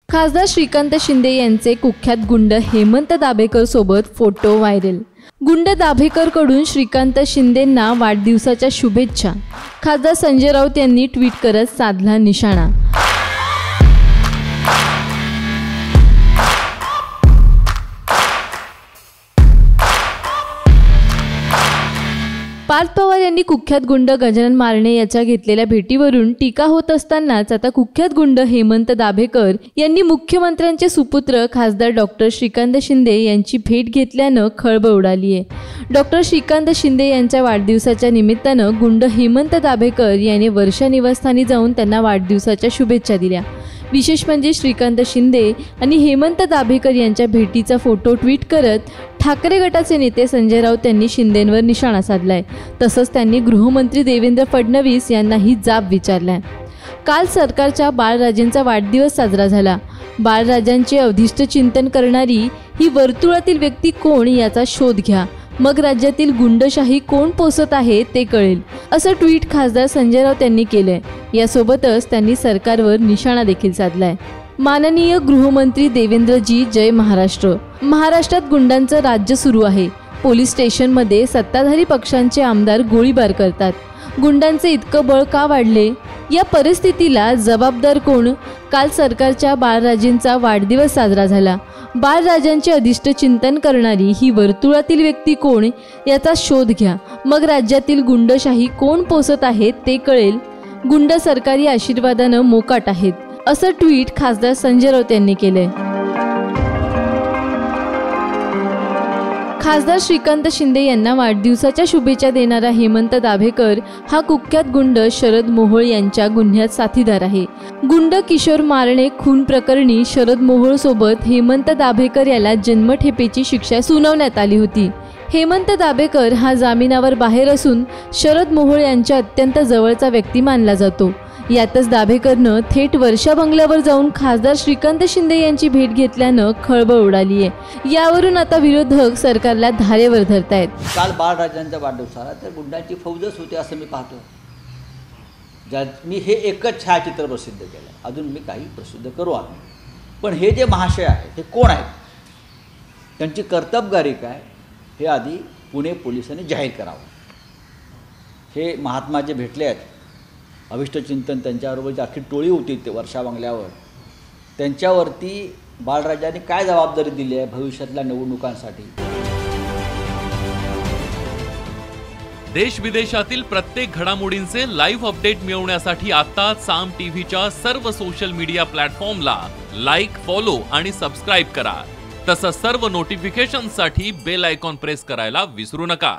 खासदार श्रीकांत शिंदे यांचे कुख्यात गुंड हेमंत दाभेकर सोबत फोटो व्हायरल। गुंड दाभेकर कडून श्रीकांत शिंदेंना वाढदिवसाच्या शुभेच्छा। खासदार संजय राऊत यांनी ट्विट करत साधला निशाणा। पार्थ पवार यांनी कुख्यात गुंड गजानन मारणे याच्या घेतलेल्या भेटीवरून टीका होत असतानाच आता कुख्यात गुंड हेमंत दाभेकर यांनी मुख्यमंत्र्यांचे सुपुत्र खासदार डॉक्टर श्रीकांत शिंदे यांची भेट घेतल्यानं खळबळ उडाली आहे। डॉक्टर श्रीकांत शिंदे यांच्या वाढदिवसाच्या निमित्तानं गुंड हेमंत दाभेकर यांनी वर्षा निवासस्थानी जाऊन त्यांना वाढदिवसाच्या शुभेच्छा दिल्या। विशेष म्हणजे श्रीकांत शिंदे आणि हेमंत दाभेकर यांच्या भेटीचा फोटो ट्विट करत ठाकरे गटाचे नेते संजय राऊत यांनी शिंदेंवर निशाणा साधलाय। तसंच त्यांनी गृहमंत्री देवेंद्र फडणवीस यांनाही जाब विचारलाय। काल सरकारच्या बाळराजेंचा वाढदिवस साजरा झाला। बाळराजांचे अवधिष्ट चिंतन करणारी ही वर्तुळातील व्यक्ती कोण याचा शोध घ्या, मग राज्यातील गुंडशाही कोण पोसत आहे ते कळेल, असं ट्विट खासदार संजय राऊत यांनी केलंय। यासोबतच त्यांनी सरकारवर निशाणा देखील साधलाय। माननीय गृहमंत्री देवेंद्रजी, जय महाराष्ट्र। महाराष्ट्रात गुंडांचं राज्य सुरू आहे। पोलीस स्टेशनमध्ये सत्ताधारी पक्षांचे आमदार गोळीबार करतात। गुंडांचे इतकं बळ का वाढले? या परिस्थितीला जबाबदार कोण? काल सरकारच्या बाळराजेंचा वाढदिवस साजरा झाला। बाळराजांचे अधिष्ट चिंतन करणारी ही वर्तुळातील व्यक्ती कोण याचा शोध घ्या, मग राज्यातील गुंडशाही कोण पोसत आहे ते कळेल। गुंड सरकारी आशीर्वादानं मोकाट आहेत, असं ट्विट खासदार संजय राऊत यांनी केलंय। खासदार श्रीकांत शिंदे यांना वाढदिवसाच्या शुभेच्छा देणारा हेमंत दाभेकर हा कुख्यात गुंड शरद मोहोळ यांच्या गुन्ह्यात साथीदार आहे। गुंड किशोर मारणे खून प्रकरणी शरद मोहोळ सोबत हेमंत दाभेकर याला जन्मठेपेची शिक्षा सुनावण्यात आली होती। हेमंत दाभेकर हा जामिनावर बाहेर असून शरद मोहोळ यांच्या अत्यंत जवळचा व्यक्ती मानला जातो। यातच दाभेकरनं थेट वर्षा बंगल्यावर जाऊन खासदार श्रीकांत शिंदे यांची भेट घेतल्यानं खळबळ उडाली आहे। यावरून आता विरोधक सरकारला धारेवर धरतायत। काल बाळराजांच्या वाढदिवसाला तर गुंडांची फौजच होती असं मी पाहतो। मी हे एकच छायाचित्र प्रसिद्ध केलं, अजून मी काही प्रसिद्ध करू आम्ही। पण हे जे महाशय आहेत हे कोण आहेत, त्यांची कर्तबगारी काय हे आधी पुणे पोलिसांनी जाहीर करावं। हे महात्मा जे भेटले आहेत, अभिष्ट चिंतन त्यांच्याबरोबर जी अख्खी टोळी होती ते वर्षा बंगल्यावर, त्यांच्यावरती बाळराजांनी काय जबाबदारी दिली आहे भविष्यातल्या निवडणुकांसाठी। देश विदेशातील प्रत्येक घडामोडींचे लाईव्ह अपडेट मिळवण्यासाठी आता साम टीव्हीच्या सर्व सोशल मीडिया प्लॅटफॉर्मला लाईक, फॉलो आणि सबस्क्राईब करा। तसंच सर्व नोटिफिकेशनसाठी बेल आयकॉन प्रेस करायला विसरू नका।